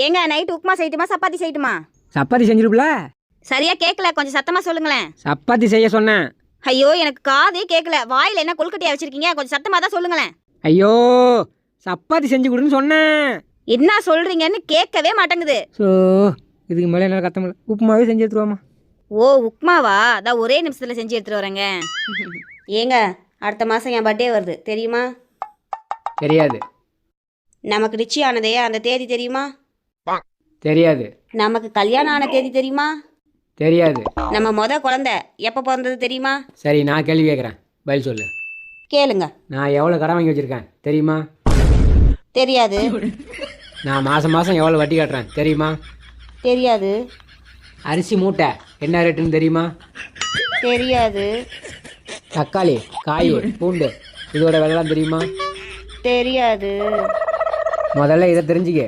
ஏங்க நைட் உப்புமா செய்யட்டுமா சப்பாத்தி செய்யட்டுமா? சப்பாத்தி செஞ்சிருப்புல. சரியா கேட்கல, கொஞ்சம் சத்தமா சொல்லுங்களேன். சப்பாத்தி செய்ய சொன்னேன். ஐயோ எனக்கு காதே கேட்கல. வாயில என்ன கொழுக்கட்டையா வச்சிருக்கீங்க? கொஞ்சம் சத்தமா தான் சொல்லுங்களேன். ஐயோ சப்பாத்தி செஞ்சு கொடுன்னு சொன்னேன். என்ன சொல்றீங்கன்னு கேட்கவே மாட்டேங்குது. ஸோ இதுக்கு மேலே என்னால் கத்த முடியல. உப்புமாவே செஞ்சு எடுத்துருவாமா. ஓ உப்புமாவா? அதான் ஒரே நிமிஷத்துல செஞ்சு எடுத்துட்டு வரேங்க. ஏங்க அடுத்த மாசம் என் பர்த்டே வருது தெரியுமா? தெரியாது. நமக்கு நிச்சயம் ஆனதே அந்த தேதி தெரியுமா? தெரியாது. நமக்கு கல்யாணம் ஆன தேதி தெரியுமா? தெரியாது. நம்ம குழந்தை எப்போ பிறந்தது தெரியுமா? சரி நான் கேள்வி கேட்குறேன், பதில் சொல்லு. கேளுங்க. நான் எவ்வளோ கடன் வாங்கி வச்சுருக்கேன் தெரியுமா? தெரியாது. நான் மாதம் மாதம் எவ்வளோ வட்டி கட்டுறேன் தெரியுமா? தெரியாது. அரிசி மூட்டை என்ன ரேட்டுன்னு தெரியுமா? தெரியாது. தக்காளி, காய், பூண்டு இதோட விலைலாம் தெரியுமா? தெரியாது. முதல்ல இதை தெரிஞ்சுக்க.